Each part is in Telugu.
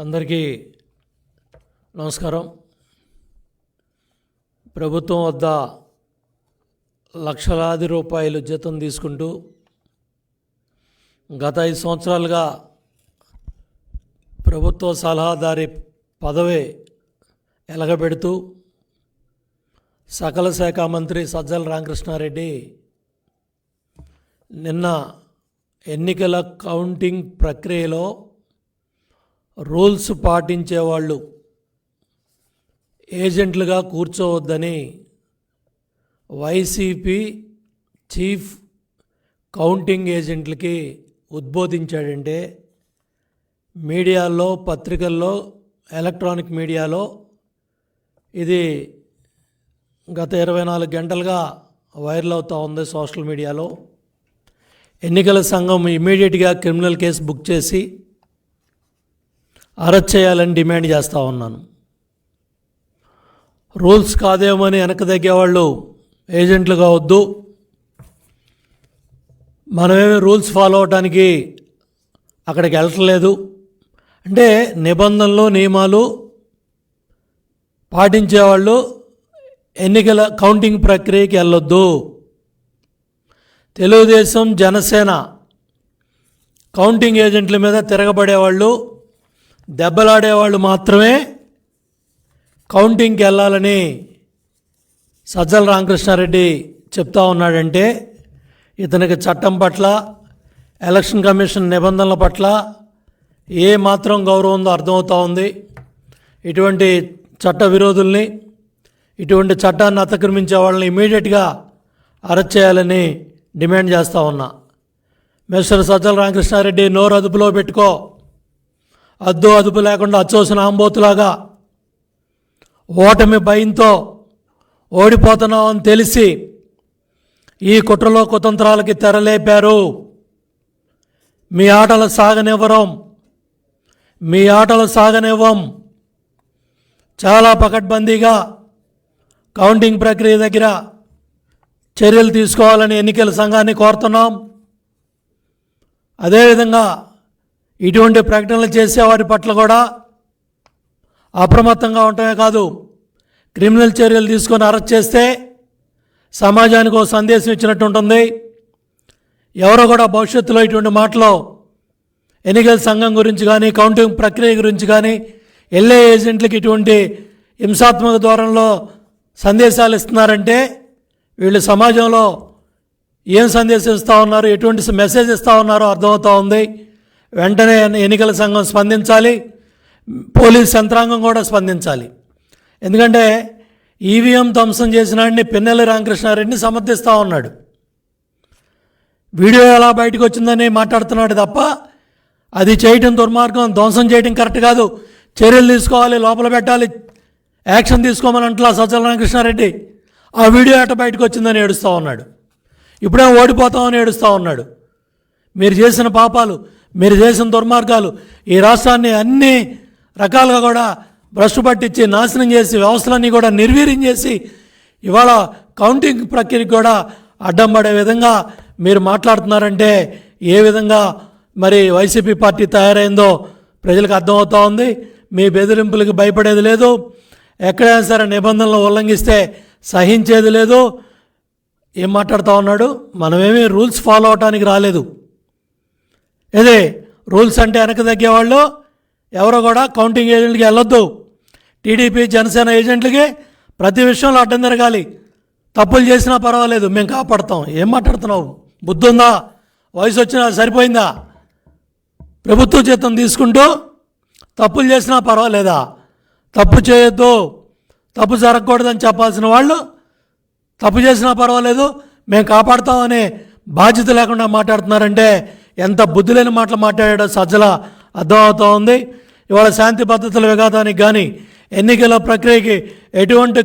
అందరికీ నమస్కారం. ప్రభుత్వం వద్ద లక్షలాది రూపాయలు జీతం తీసుకుంటూ గత 5 సంవత్సరాలుగా ప్రభుత్వ సలహాదారి పదవి ఎలగబెడుతూ సకల శాఖ మంత్రి సజ్జల రామకృష్ణారెడ్డి నిన్న ఎన్నికల కౌంటింగ్ ప్రక్రియలో రూల్స్ పాటించేవాళ్ళు ఏజెంట్లుగా కూర్చోవద్దని వైసీపీ చీఫ్ కౌంటింగ్ ఏజెంట్లకి ఉద్బోధించాడంటే మీడియాలో, పత్రికల్లో, ఎలక్ట్రానిక్ మీడియాలో ఇది గత 24 గంటలుగా వైరల్ అవుతూ ఉంది. సోషల్ మీడియాలో ఎన్నికల సంఘం ఇమీడియట్గా క్రిమినల్ కేసు బుక్ చేసి అరెస్ట్ చేయాలని డిమాండ్ చేస్తూ ఉన్నాను. రూల్స్ కాదేమని వెనక తగ్గేవాళ్ళు ఏజెంట్లు కావద్దు. మనమేమి రూల్స్ ఫాలో అవడానికి అక్కడికి వెళ్ళట్లేదు అంటే నిబంధనలు, నియమాలు పాటించేవాళ్ళు ఎన్నికల కౌంటింగ్ ప్రక్రియకి వెళ్ళొద్దు. తెలుగుదేశం, జనసేన కౌంటింగ్ ఏజెంట్ల మీద తిరగబడేవాళ్ళు, దెబ్బలాడేవాళ్ళు మాత్రమే కౌంటింగ్కి వెళ్ళాలని సజ్జల రామకృష్ణారెడ్డి చెప్తా ఉన్నాడంటే ఇతనికి చట్టం పట్ల, ఎలక్షన్ కమిషన్ నిబంధనల పట్ల ఏ మాత్రం గౌరవం ఉందో అర్థమవుతూ ఉంది. ఇటువంటి చట్ట విరోధుల్ని, ఇటువంటి చట్టాన్ని అతిక్రమించే వాళ్ళని ఇమీడియట్గా అరెస్ట్ చేయాలని డిమాండ్ చేస్తూ ఉన్నా. మిస్టర్ సజ్జల రామకృష్ణారెడ్డి, నోరు అదుపులో పెట్టుకో. అదుపు లేకుండా అచ్చోసిన ఆంబోతులాగా ఓటమి భయంతో ఓడిపోతున్నావు అని తెలిసి ఈ కుట్రలో కుతంత్రాలకి తెరలేపారు. మీ ఆటలు సాగనివ్వం. చాలా పకడ్బందీగా కౌంటింగ్ ప్రక్రియ దగ్గర చర్యలు తీసుకోవాలని ఎన్నికల సంఘాన్ని కోరుతున్నాం. అదేవిధంగా ఇటువంటి ప్రకటనలు చేసేవారి పట్ల కూడా అప్రమత్తంగా ఉండటమే కాదు, క్రిమినల్ చర్యలు తీసుకొని అరెస్ట్ చేస్తే సమాజానికి ఒక సందేశం ఇచ్చినట్టు ఉంటుంది. ఎవరో కూడా భవిష్యత్తులో ఇటువంటి మాటలు ఎన్నికల సంఘం గురించి కానీ, కౌంటింగ్ ప్రక్రియ గురించి కానీ, ఎల్ఏ ఏజెంట్లకి ఇటువంటి హింసాత్మక ధోరణిలో సందేశాలు ఇస్తున్నారంటే వీళ్ళు సమాజంలో ఏం సందేశం ఇస్తూ ఉన్నారు, ఎటువంటి మెసేజ్ ఇస్తూ ఉన్నారో అర్థమవుతూ ఉంది. వెంటనే ఎన్నికల సంఘం స్పందించాలి, పోలీస్ యంత్రాంగం కూడా స్పందించాలి. ఎందుకంటే ఈవీఎం ధ్వంసం చేసినాడిని పిన్నెల్లి రామకృష్ణారెడ్డిని సమర్థిస్తూ ఉన్నాడు. వీడియో ఎలా బయటకు వచ్చిందని మాట్లాడుతున్నాడు తప్ప అది చేయటం దుర్మార్గం, ధ్వంసం చేయటం కరెక్ట్ కాదు, చర్యలు తీసుకోవాలి, లోపల పెట్టాలి, యాక్షన్ తీసుకోమని అంటలా సజ్జల రామకృష్ణారెడ్డి. ఆ వీడియో ఎట బయటకు వచ్చిందని ఏడుస్తూ ఉన్నాడు. ఇప్పుడే ఓడిపోతామని ఏడుస్తూ ఉన్నాడు. మీరు చేసిన పాపాలు, మీరు చేసిన దుర్మార్గాలు ఈ రాష్ట్రాన్ని అన్ని రకాలుగా కూడా భ్రష్టు పట్టించి నాశనం చేసి వ్యవస్థలన్నీ కూడా నిర్వీర్యం చేసి ఇవాళ కౌంటింగ్ ప్రక్రియకి కూడా అడ్డం పడే విధంగా మీరు మాట్లాడుతున్నారంటే ఏ విధంగా మరి వైసీపీ పార్టీ తయారైందో ప్రజలకు అర్థమవుతూ ఉంది. మీ బెదిరింపులకు భయపడేది లేదు, ఎక్కడైనా సరే నిబంధనలు ఉల్లంఘిస్తే సహించేది లేదు. ఏం మాట్లాడుతూ ఉన్నాడు? మనమేమీ రూల్స్ ఫాలో అవటానికి రాలేదు. ఇదే రూల్స్ అంటే వెనక తగ్గేవాళ్ళు ఎవరో కూడా కౌంటింగ్ ఏజెంట్లకి వెళ్ళొద్దు. టీడీపీ, జనసేన ఏజెంట్లకి ప్రతి విషయంలో అడ్డం తిరగాలి. తప్పులు చేసినా పర్వాలేదు, మేము కాపాడుతాం. ఏం మాట్లాడుతున్నావు? బుద్ధి ఉందా? వయసు వచ్చినా సరిపోయిందా? ప్రభుత్వ జీతం తీసుకుంటూ తప్పులు చేసినా పర్వాలేదా? తప్పు చేయొద్దు, తప్పు జరగకూడదని చెప్పాల్సిన వాళ్ళు తప్పు చేసినా పర్వాలేదు, మేము కాపాడుతామనే బాధ్యత లేకుండా మాట్లాడుతున్నారంటే ఎంత బుద్ధి లేని మాటలు మాట్లాడాడో సజ్జల అర్థమవుతూ ఉంది. ఇవాళ శాంతి భద్రతల విఘాతానికి కానీ, ఎన్నికల ప్రక్రియకి ఎటువంటి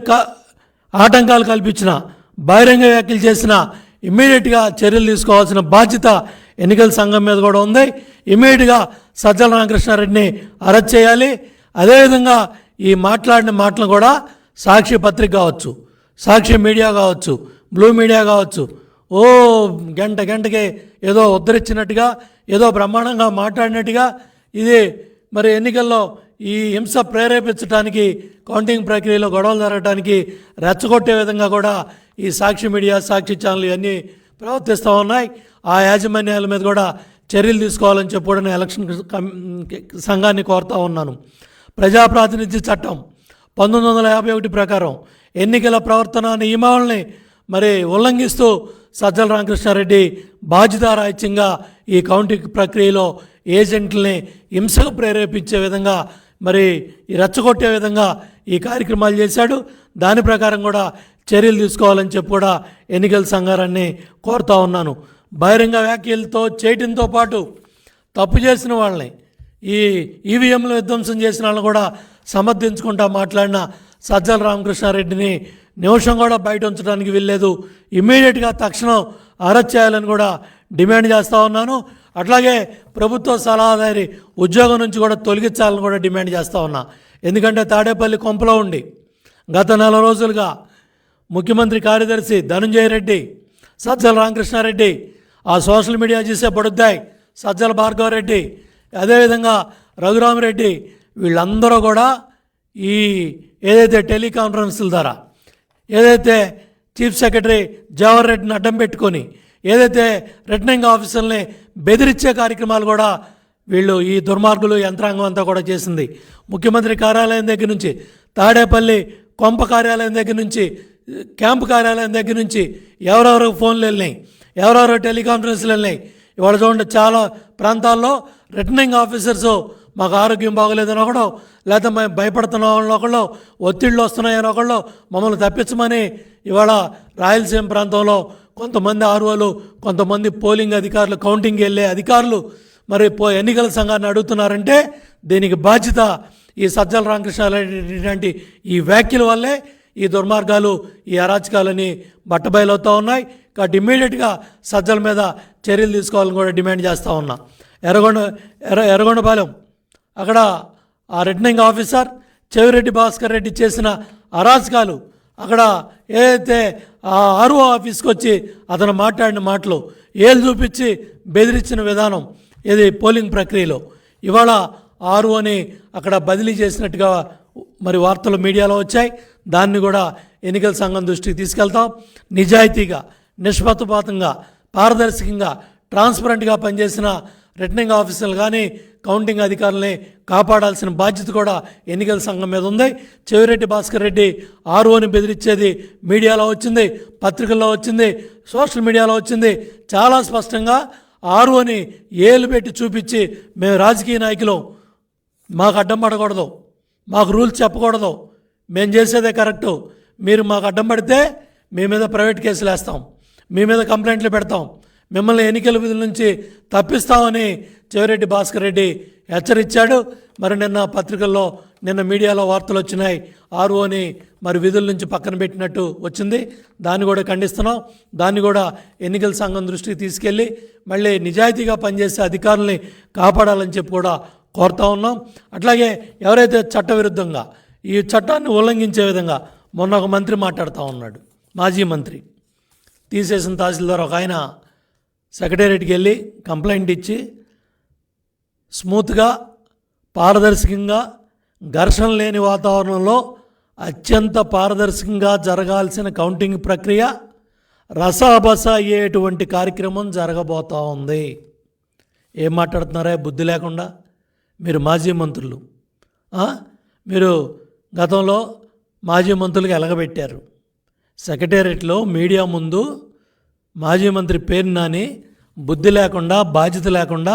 ఆటంకాలు కల్పించినా, బహిరంగ వ్యాఖ్యలు చేసినా ఇమ్మీడియట్గా చర్యలు తీసుకోవాల్సిన బాధ్యత ఎన్నికల సంఘం మీద కూడా ఉంది. ఇమ్మీడియట్గా సజ్జల రామకృష్ణారెడ్డిని అరెస్ట్ చేయాలి. అదేవిధంగా ఈ మాట్లాడిన మాటలు కూడా సాక్షి పత్రిక కావచ్చు, సాక్షి మీడియా కావచ్చు, బ్లూ మీడియా కావచ్చు, గంటకి ఏదో ఉద్ధరించినట్టుగా, ఏదో బ్రహ్మాండంగా మాట్లాడినట్టుగా ఇది మరి ఎన్నికల్లో ఈ హింస ప్రేరేపించడానికి, కౌంటింగ్ ప్రక్రియలో గొడవలు జరగడానికి రెచ్చగొట్టే విధంగా కూడా ఈ సాక్షి మీడియా, సాక్షి ఛానల్ ఇవన్నీ ప్రవర్తిస్తూ ఉన్నాయి. ఆ యాజమాన్యాల మీద కూడా చర్యలు తీసుకోవాలని చెప్పి కూడా నేను ఎలక్షన్ సంఘాన్ని కోరుతూ ఉన్నాను. ప్రజాప్రాతినిధ్య చట్టం 1951 ప్రకారం ఎన్నికల ప్రవర్తన నియమావళిని మరి ఉల్లంఘిస్తూ సజ్జల రామకృష్ణారెడ్డి బాధ్యతారాహిత్యంగా ఈ కౌంటింగ్ ప్రక్రియలో ఏజెంట్లని హింసకు ప్రేరేపించే విధంగా, మరి రెచ్చగొట్టే విధంగా ఈ కార్యక్రమాలు చేశాడు. దాని ప్రకారం కూడా చర్యలు తీసుకోవాలని చెప్పి కూడా ఎన్నికల సంఘాన్ని కోరుతా ఉన్నాను. బహిరంగ వ్యాఖ్యలతో చేయడంతో పాటు తప్పు చేసిన వాళ్ళని, ఈ ఈవీఎంలు విధ్వంసం చేసిన వాళ్ళని కూడా సమర్థించుకుంటా మాట్లాడిన సజ్జల రామకృష్ణారెడ్డిని నిమిషం కూడా బయట ఉంచడానికి వీల్లేదు. ఇమ్మీడియట్గా తక్షణం అరెస్ట్ చేయాలని కూడా డిమాండ్ చేస్తూ ఉన్నాను. అట్లాగే ప్రభుత్వ సలహాదారి ఉద్యోగం నుంచి కూడా తొలగించాలని కూడా డిమాండ్ చేస్తూ ఉన్నా. ఎందుకంటే తాడేపల్లి కొంపలో ఉండి గత 4 రోజులుగా ముఖ్యమంత్రి కార్యదర్శి ధనంజయ రెడ్డి, సజ్జల రామకృష్ణారెడ్డి, ఆ సోషల్ మీడియా చేసే బడుద్దాయి సజ్జల భార్గవరెడ్డి, అదేవిధంగా రఘురామరెడ్డి, వీళ్ళందరూ కూడా ఈ ఏదైతే టెలికాన్ఫరెన్స్ల ద్వారా ఏదైతే చీఫ్ సెక్రటరీ జవహర్ రెడ్డిని అడ్డం పెట్టుకొని ఏదైతే రిటర్నింగ్ ఆఫీసర్ని బెదిరించే కార్యక్రమాలు కూడా వీళ్ళు ఈ దుర్మార్గులు యంత్రాంగం అంతా కూడా చేసింది. ముఖ్యమంత్రి కార్యాలయం దగ్గర నుంచి, తాడేపల్లి కొంప కార్యాలయం దగ్గర నుంచి, క్యాంపు కార్యాలయం దగ్గర నుంచి ఎవరెవరికి ఫోన్లు వెళ్ళినాయి, ఎవరెవరో టెలికాన్ఫరెన్స్లు వెళ్ళినాయి. ఇవాళ చూడండి, చాలా ప్రాంతాల్లో రిటర్నింగ్ ఆఫీసర్సు మాకు ఆరోగ్యం బాగోలేదని ఒకళ్ళు, లేకపోతే మేము భయపడుతున్నామని ఒకళ్ళు, ఒత్తిళ్ళు వస్తున్నాయని ఒకళ్ళు, మమ్మల్ని తప్పించమని ఇవాళ రాయలసీమ ప్రాంతంలో కొంతమంది ఆర్ఓలు, కొంతమంది పోలింగ్ అధికారులు, కౌంటింగ్కి వెళ్ళే అధికారులు మరి ఎన్నికల సంఘాన్ని అడుగుతున్నారంటే దీనికి బాధ్యత ఈ సజ్జల రామకృష్ణారెడ్డి లాంటి ఈ వ్యాఖ్యల వల్లే ఈ దుర్మార్గాలు, ఈ అరాచకాలని బట్టబయలవుతూ ఉన్నాయి. కాబట్టి ఇమ్మీడియట్గా సజ్జల మీద చర్యలు తీసుకోవాలని కూడా డిమాండ్ చేస్తూ ఉన్నా. ఎర్రగొండపాలెం అక్కడ ఆ రిటర్నింగ్ ఆఫీసర్ చెవిరెడ్డి భాస్కర్ రెడ్డి చేసిన అరాచకాలు, అక్కడ ఏదైతే ఆ ఆర్ఓ ఆఫీస్కి వచ్చి అతను మాట్లాడిన మాటలు, ఏళ్ళు చూపించి బెదిరించిన విధానం, ఇది పోలింగ్ ప్రక్రియలో ఇవాళ ఆర్ఓని అక్కడ బదిలీ చేసినట్టుగా మరి వార్తలు మీడియాలో వచ్చాయి. దాన్ని కూడా ఎన్నికల సంఘం దృష్టికి తీసుకెళ్తాం. నిజాయితీగా, నిష్పక్షపాతంగా, పారదర్శకంగా, ట్రాన్స్పరెంట్గా పనిచేసిన రిటర్నింగ్ ఆఫీసర్లు కానీ కౌంటింగ్ అధికారులని కాపాడాల్సిన బాధ్యత కూడా ఎన్నికల సంఘం మీద ఉంది. చెవిరెడ్డి భాస్కర్ రెడ్డి ఆర్ఓని బెదిరించేది మీడియాలో వచ్చింది, పత్రికల్లో వచ్చింది, సోషల్ మీడియాలో వచ్చింది. చాలా స్పష్టంగా ఆర్ఓని ఏలు పెట్టి చూపించి మేము రాజకీయ నాయకులు, మాకు అడ్డం పడకూడదు, మాకు రూల్స్ చెప్పకూడదు, మేము చేసేదే కరెక్టు, మీరు మాకు అడ్డం పడితే మీ మీద ప్రైవేట్ కేసులు వేస్తాం, మీ మీద కంప్లైంట్లు పెడతాం, మిమ్మల్ని ఎన్నికల విధుల నుంచి తప్పిస్తామని చెవిరెడ్డి భాస్కర్ రెడ్డి హెచ్చరించాడు. మరి నిన్న పత్రికల్లో, నిన్న మీడియాలో వార్తలు వచ్చినాయి, ఆర్ఓని మరి విధుల నుంచి పక్కన పెట్టినట్టు వచ్చింది. దాన్ని కూడా ఖండిస్తున్నాం. దాన్ని కూడా ఎన్నికల సంఘం దృష్టికి తీసుకెళ్ళి మళ్ళీ నిజాయితీగా పనిచేసే అధికారుల్ని కాపాడాలని చెప్పి కూడా కోరుతా ఉన్నాం. అట్లాగే ఎవరైతే చట్టవిరుద్ధంగా ఈ చట్టాన్ని ఉల్లంఘించే విధంగా, మొన్న ఒక మంత్రి మాట్లాడుతూ ఉన్నాడు, మాజీ మంత్రి, తీసేసిన తహసీల్దార్ ఒక ఆయన సెక్రటేరియట్కి వెళ్ళి కంప్లైంట్ ఇచ్చి స్మూత్గా, పారదర్శకంగా, ఘర్షణ లేని వాతావరణంలో అత్యంత పారదర్శకంగా జరగాల్సిన కౌంటింగ్ ప్రక్రియ రసాబస అయ్యేటువంటి కార్యక్రమం జరగబోతూ ఉంది. ఏం మాట్లాడుతున్నారా బుద్ధి లేకుండా? మీరు మాజీ మంత్రులు, మీరు గతంలో మాజీ మంత్రులుగా ఎలగబెట్టారు. సెక్రటేరియట్లో మీడియా ముందు మాజీ మంత్రి పేరు నాని బుద్ధి లేకుండా, బాధ్యత లేకుండా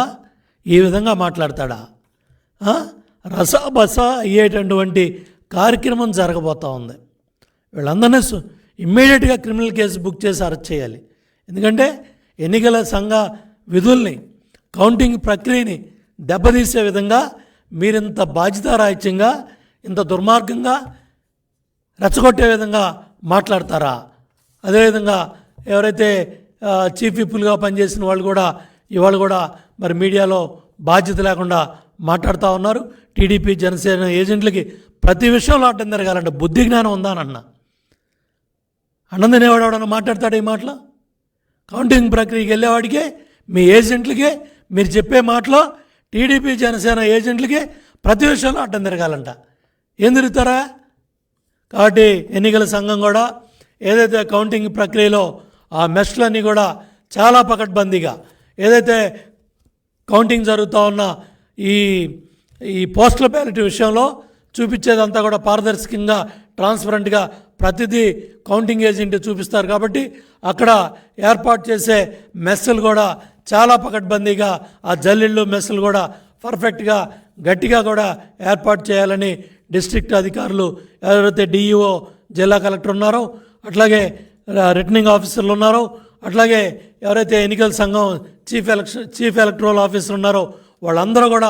ఈ విధంగా మాట్లాడతాడా? రసాబస అయ్యేటటువంటి కార్యక్రమం జరగబోతూ ఉంది. వీళ్ళందరినీ ఇమ్మీడియట్గా క్రిమినల్ కేసు బుక్ చేసి అరెస్ట్ చేయాలి. ఎందుకంటే ఎన్నికల సంఘ విధుల్ని, కౌంటింగ్ ప్రక్రియని దెబ్బతీసే విధంగా మీరింత బాధ్యతారాహిత్యంగా, ఇంత దుర్మార్గంగా, రెచ్చగొట్టే విధంగా మాట్లాడతారా? అదేవిధంగా ఎవరైతే చీఫ్ విప్పులుగా పనిచేసిన వాళ్ళు కూడా ఇవాళ కూడా మరి మీడియాలో బాధ్యత లేకుండా మాట్లాడుతూ ఉన్నారు. టీడీపీ, జనసేన ఏజెంట్లకి ప్రతి విషయంలో అడ్డం జరగాలంటే బుద్ధి జ్ఞానం ఉందా అని అన్నం తినేవాడు ఎవడన్నా మాట్లాడతాడు ఈ మాటలో? కౌంటింగ్ ప్రక్రియకి వెళ్ళేవాడికే, మీ ఏజెంట్లకే మీరు చెప్పే మాటలో టీడీపీ, జనసేన ఏజెంట్లకి ప్రతి విషయంలో అడ్డం తిరగాలంట. ఏం తిరుగుతారా? కాబట్టి ఎన్నికల సంఘం కూడా ఏదైతే కౌంటింగ్ ప్రక్రియలో ఆ మెష్లన్నీ కూడా చాలా పకడ్బందీగా, ఏదైతే కౌంటింగ్ జరుగుతూ ఉన్న ఈ పోస్టల్ బ్యాలెట్ విషయంలో చూపించేదంతా కూడా పారదర్శకంగా, ట్రాన్స్పరెంట్గా ప్రతిదీ కౌంటింగ్ ఏజెంట్ చూపిస్తారు. కాబట్టి అక్కడ ఏర్పాటు చేసే మెస్సులు కూడా చాలా పకడ్బందీగా, ఆ జల్లిళ్ళు మెస్సులు కూడా పర్ఫెక్ట్గా గట్టిగా కూడా ఏర్పాటు చేయాలని డిస్ట్రిక్ట్ అధికారులు, ఎవరైతే డిఈఓ జిల్లా కలెక్టర్ ఉన్నారో, అట్లాగే రిటర్నింగ్ ఆఫీసర్లు ఉన్నారో, అట్లాగే ఎవరైతే ఎన్నికల సంఘం చీఫ్ ఎలక్టరల్ ఆఫీసర్ ఉన్నారో వాళ్ళందరూ కూడా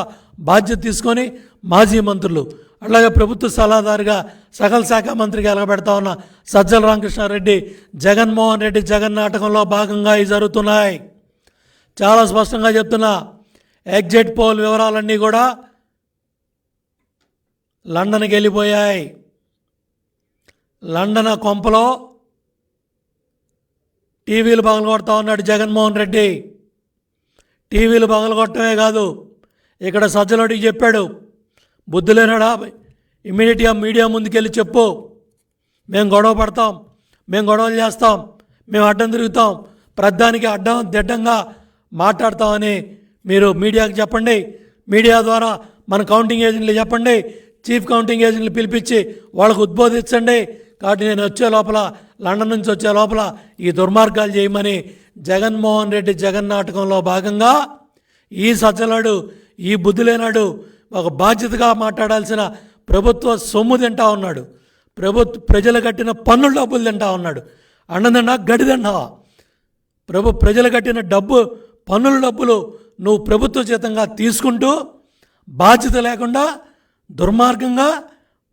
బాధ్యత తీసుకొని, మాజీ మంత్రులు, అట్లాగే ప్రభుత్వ సలహాదారుగా సకల శాఖ మంత్రిగా ఎలగబెడతా ఉన్న సజ్జల రామకృష్ణారెడ్డి, జగన్మోహన్ రెడ్డి జగన్ నాటకంలో భాగంగా ఇవి జరుగుతున్నాయి. చాలా స్పష్టంగా చెప్తున్నా, ఎగ్జిట్ పోల్ వివరాలన్నీ కూడా లండన్కి వెళ్ళిపోయాయి. లండన్ కొంపలో టీవీలు పగలగొడతా ఉన్నాడు జగన్మోహన్ రెడ్డి. టీవీలు పగలగొట్టమే కాదు, ఇక్కడ సజ్జలడికి చెప్పాడు, బుద్ధి లేనాడా, ఇమ్మీడియట్గా మీడియా ముందుకెళ్ళి చెప్పు, మేము గొడవ పడతాం, మేము గొడవలు చేస్తాం, మేము అడ్డం తిరుగుతాం, ప్రధానికి అడ్డం దిడ్డంగా మాట్లాడతామని మీరు మీడియాకి చెప్పండి. మీడియా ద్వారా మన కౌంటింగ్ ఏజెంట్లు చెప్పండి, చీఫ్ కౌంటింగ్ ఏజెంట్లు పిలిపించి వాళ్ళకు ఉద్బోధించండి. కాబట్టి నేను వచ్చే లోపల, లండన్ నుంచి వచ్చే లోపల ఈ దుర్మార్గాలు చేయమని జగన్మోహన్ రెడ్డి జగన్ నాటకంలో భాగంగా ఈ సజ్జలాడు, ఈ బుద్ధి లేనాడు ఒక బాధ్యతగా మాట్లాడాల్సిన ప్రభుత్వ సొమ్ము తింటా ఉన్నాడు, ప్రజలు కట్టిన పన్నుల డబ్బులు తింటా ఉన్నాడు. అన్నదన్నా గడిదన్నావా? ప్రజలు కట్టిన పన్నుల డబ్బులు నువ్వు ప్రభుత్వ జీతంగా తీసుకుంటూ బాధ్యత లేకుండా దుర్మార్గంగా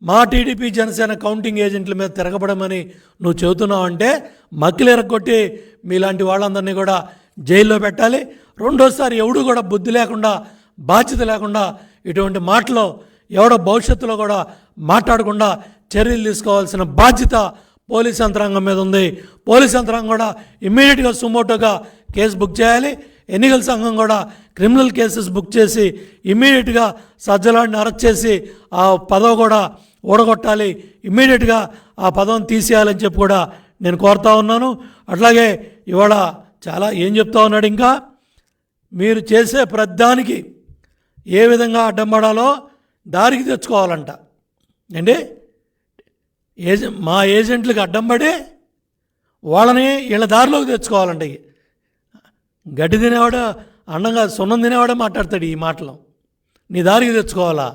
మా టీడీపీ జనసేన కౌంటింగ్ ఏజెంట్ల మీద తిరగబడమని నువ్వు చెబుతున్నావు అంటే మక్కిలు ఎరగొట్టి మీలాంటి వాళ్ళందరినీ కూడా జైల్లో పెట్టాలి. రెండోసారి ఎవడు కూడా బుద్ధి లేకుండా, బాధ్యత లేకుండా ఇటువంటి మాటలు ఎవడో భవిష్యత్తులో కూడా మాట్లాడకుండా చర్యలు తీసుకోవాల్సిన బాధ్యత పోలీస్ యంత్రాంగం మీద ఉంది. పోలీస్ యంత్రాంగం కూడా ఇమ్మీడియట్గా సుమోటోగా కేసు బుక్ చేయాలి. ఎన్నికల సంఘం కూడా క్రిమినల్ కేసెస్ బుక్ చేసి ఇమ్మీడియట్గా సజ్జలాడిని అరెస్ట్ చేసి ఆ పదవి కూడా ఓడగొట్టాలి. ఇమ్మీడియట్గా ఆ పదవిని తీసేయాలని చెప్పి కూడా నేను కోరుతా ఉన్నాను. అట్లాగే ఇవాళ చాలా ఏం చెప్తా ఉన్నాడు, ఇంకా మీరు చేసే ప్రతిదానికి ఏ విధంగా అడ్డం పడాలో దారికి తెచ్చుకోవాలంట. ఏంటి మా ఏజెంట్లకు అడ్డం పడి వాళ్ళని వీళ్ళ దారిలోకి తెచ్చుకోవాలంట. గడ్డి తినేవాడు, అన్నంగా సున్నం తినేవాడే మాట్లాడతాడు ఈ మాటలు. నీ దారికి తెచ్చుకోవాలా?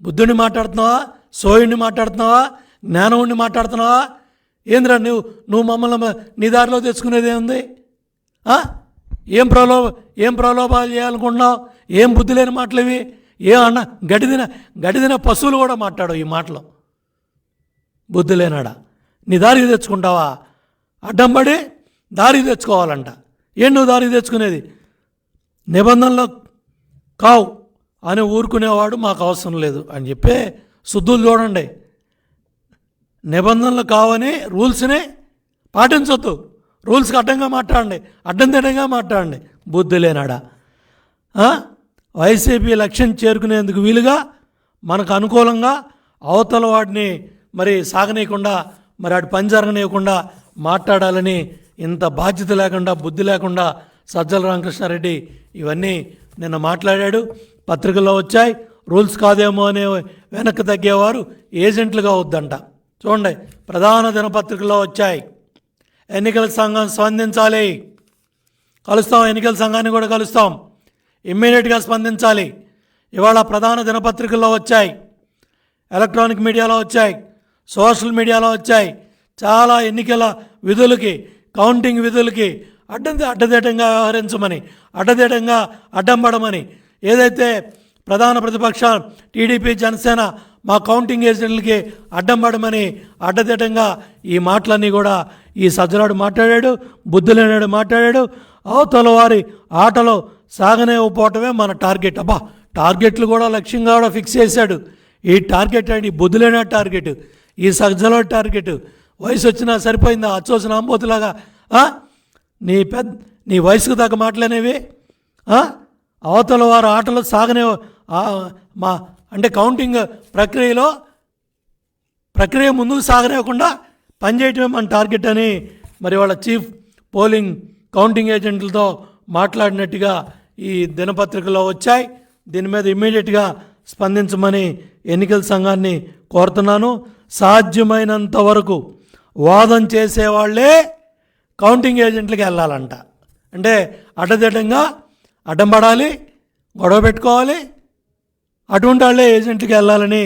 బుద్ధుడిని మాట్లాడుతున్నావా? సోయుడిని మాట్లాడుతున్నావా? జ్ఞానవుడిని మాట్లాడుతున్నావా? ఏంద్రా నువ్వు మమ్మల్ని నీ దారిలో తెచ్చుకునేది ఏముంది? ఏం ప్రలోభాలు చేయాలనుకుంటున్నావు? ఏం బుద్ధి లేని మాటలు ఇవి? అన్న గడిదిన పశువులు కూడా మాట్లాడవు ఈ మాటలు. బుద్ధి లేనాడా? నీ దారికి తెచ్చుకుంటావా? అడ్డం పడి దారికి తెచ్చుకోవాలంట. నువ్వు దారికి తెచ్చుకునేది? నిబంధనలు కావు అని ఊరుకునేవాడు మాకు అవసరం లేదు అని చెప్పి శుద్ధులు చూడండి. నిబంధనలు కావని రూల్స్ని పాటించొద్దు, రూల్స్కి అడ్డంగా మాట్లాడండి, అడ్డం తిడ్డంగా మాట్లాడండి. బుద్ధి లేనాడా? వైసీపీ లక్ష్యం చేరుకునేందుకు వీలుగా మనకు అనుకూలంగా అవతల వాడిని మరి సాగనీయకుండా, మరి వాడి పని జరగనీయకుండా మాట్లాడాలని ఇంత బాధ్యత లేకుండా, బుద్ధి లేకుండా సజ్జల రామకృష్ణారెడ్డి ఇవన్నీ నిన్న మాట్లాడాడు. పత్రికల్లో వచ్చాయి. రూల్స్ కాదేమో అనే వెనక్కి తగ్గేవారు ఏజెంట్లుగా వద్దంట. చూడండి, ప్రధాన దినపత్రికల్లో వచ్చాయి. ఎన్నికల సంఘం స్పందించాలి. కలుస్తాం, ఎన్నికల సంఘాన్ని కూడా కలుస్తాం, ఇమ్మీడియట్గా స్పందించాలి. ఇవాళ ప్రధాన దినపత్రికల్లో వచ్చాయి, ఎలక్ట్రానిక్ మీడియాలో వచ్చాయి, సోషల్ మీడియాలో వచ్చాయి. చాలా ఎన్నికల విధులకి, కౌంటింగ్ విధులకి అడ్డదిడ్డంగా వ్యవహరించమని, అడ్డదిడ్డంగా అడ్డం పడమని, ఏదైతే ప్రధాన ప్రతిపక్ష టీడీపీ జనసేన మా కౌంటింగ్ ఏజెంట్లకి అడ్డం పడమని అడ్డదిడ్డంగా ఈ మాటలన్నీ కూడా ఈ సజ్జలాడు మాట్లాడాడు, బుద్ధి లేనాడు మాట్లాడాడు. అవతల వారి ఆటలో సాగనేకపోవటమే మన టార్గెట్. టార్గెట్లు కూడా లక్ష్యంగా కూడా ఫిక్స్ చేశాడు. ఈ టార్గెట్ అండి బుద్ధి లేని టార్గెట్, ఈ సజ్జలాడు టార్గెట్. వయసు వచ్చినా సరిపోయిందా? అచ్చోసిన అంబోతులాగా నీ వయసుకు తగ్గ మాటలనేవి. అవతల వారు ఆటలు సాగనే అంటే కౌంటింగ్ ప్రక్రియ ముందుకు సాగనివ్వకుండా పనిచేయటమే మన టార్గెట్ అని మరి వాళ్ళ చీఫ్ పోలింగ్ కౌంటింగ్ ఏజెంట్లతో మాట్లాడినట్టుగా ఈ దినపత్రికలో వచ్చాయి. దీని మీద ఇమ్మీడియట్గా స్పందించమని ఎన్నికల సంఘాన్ని కోరుతున్నాను. సాధ్యమైనంత వరకు వాదన చేసేవాళ్లే కౌంటింగ్ ఏజెంట్లకి వెళ్ళాలంట. అంటే అడ్డదిడ్డంగా అడ్డం పడాలి, గొడవ పెట్టుకోవాలి, అటువంటి వాళ్ళే ఏజెంట్లకి వెళ్ళాలని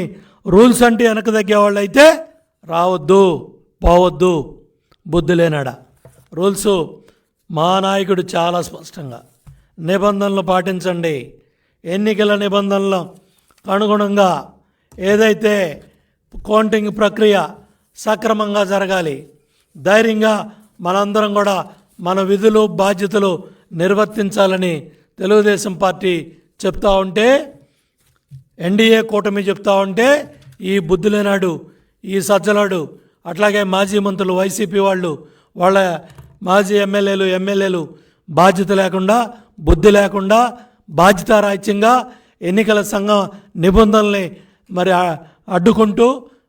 రూల్స్ అంటే వెనక తగ్గేవాళ్ళు అయితే రావద్దు, పోవద్దు. బుద్ధి లేనాడ. రూల్స్ మా నాయకుడు చాలా స్పష్టంగా నిబంధనలు పాటించండి, ఎన్నికల నిబంధనలకు అనుగుణంగా ఏదైతే కౌంటింగ్ ప్రక్రియ సక్రమంగా జరగాలి, ధైర్యంగా మనందరం కూడా మన విధులు బాధ్యతలు నిర్వర్తించాలని తెలుగుదేశం పార్టీ చెప్తా ఉంటే, ఎన్డీఏ కూటమి చెప్తా ఉంటే ఈ బుద్ధులేనాడు, ఈ సజ్జలాడు, అట్లాగే మాజీ మంత్రులు వైసీపీ వాళ్ళ మాజీ ఎమ్మెల్యేలు బాధ్యత లేకుండా, బుద్ధి లేకుండా, బాధ్యతారాహిత్యంగా ఎన్నికల సంఘం నిబంధనల్ని మరి అడ్డుకుంటూ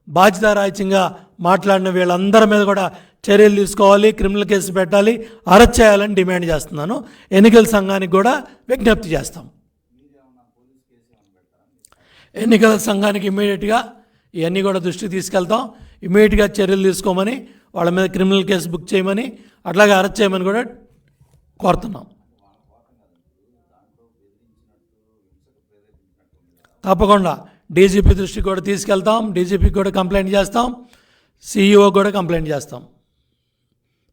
బాధ్యతారాహిత్యంగా మాట్లాడిన వీళ్ళందరి మీద కూడా చర్యలు తీసుకోవాలి, క్రిమినల్ కేసు పెట్టాలి, అరెస్ట్ చేయాలని డిమాండ్ చేస్తున్నాను. ఎన్నికల సంఘానికి కూడా విజ్ఞప్తి చేస్తాం. ఎన్నికల సంఘానికి ఇమ్మీడియట్గా ఇవన్నీ కూడా దృష్టికి తీసుకెళ్తాం. ఇమ్మీడియట్గా చర్యలు తీసుకోమని, వాళ్ళ మీద క్రిమినల్ కేసు బుక్ చేయమని, అట్లాగే అరెస్ట్ చేయమని కూడా కోరుతున్నాం. తప్పకుండా డీజీపీ దృష్టికి కూడా తీసుకెళ్తాం, డీజీపీకి కూడా కంప్లైంట్ చేస్తాం, సీఈఓ కూడా కంప్లైంట్ చేస్తాం.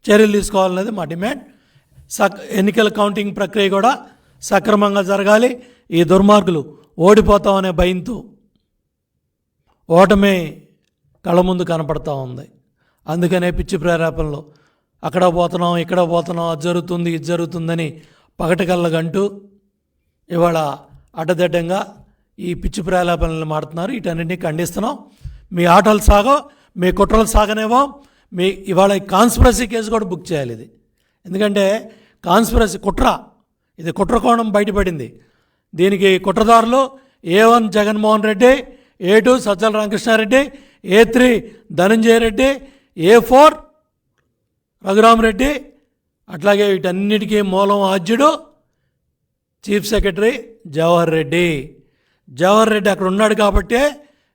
చర్యలు తీసుకోవాలనేది మా డిమాండ్. ఎన్నికల కౌంటింగ్ ప్రక్రియ కూడా సక్రమంగా జరగాలి. ఈ దుర్మార్గులు ఓడిపోతామనే భయంతో ఓటమి కళ్ళ ముందు కనపడతా ఉంది. అందుకనే పిచ్చి ప్రేరేపణలో అక్కడ పోతున్నాం, ఇక్కడ పోతున్నాం, అది జరుగుతుంది, ఇది జరుగుతుందని పగటికల్లగంటూ ఇవాళ అడ్డదిడ్డంగా ఈ పిచ్చి ప్రేరేపణలు మాడుతున్నారు. వీటన్నింటినీ ఖండిస్తున్నాం. మీ ఆటలు సాగో, మీ కుట్రలు సాగనేవో. ఇవాళ కాన్స్పిరసీ కేసు కూడా బుక్ చేయాలి. ఇది ఎందుకంటే కాన్స్పిరసీ ఇది కుట్ర కోణం బయటపడింది. దీనికి కుట్రదారులు A1 Jaganmohan Reddy, A2 Sajjala Ramakrishna Reddy, A3 Dhananjaya Reddy, A4 Raghurama Reddy, అట్లాగే వీటన్నిటికీ మూలం ఆద్యుడు చీఫ్ సెక్రటరీ జవహర్ రెడ్డి. అక్కడ ఉన్నాడు కాబట్టే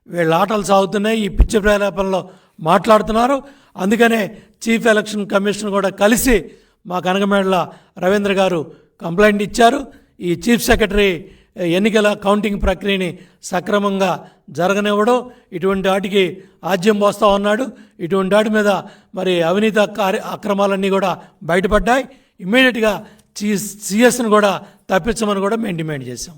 వీళ్ళ ఆటలు సాగుతున్నాయి. ఈ పిచ్చి ప్రేరేపణలో మాట్లాడుతున్నారు. అందుకనే చీఫ్ ఎలక్షన్ కమిషన్ కూడా కలిసి మా కనకమేడల రవీంద్ర గారు కంప్లైంట్ ఇచ్చారు. ఈ చీఫ్ సెక్రటరీ ఎన్నికల కౌంటింగ్ ప్రక్రియని సక్రమంగా జరగనివ్వడు, ఇటువంటి వాటికి ఆజ్యం పోస్తూ ఉన్నాడు. ఇటువంటి వాటి మీద మరి అవినీతి అక్రమాలన్నీ కూడా బయటపడ్డాయి. ఇమ్మీడియట్గా సిఎస్ని కూడా తప్పించమని కూడా మేము డిమాండ్ చేశాం.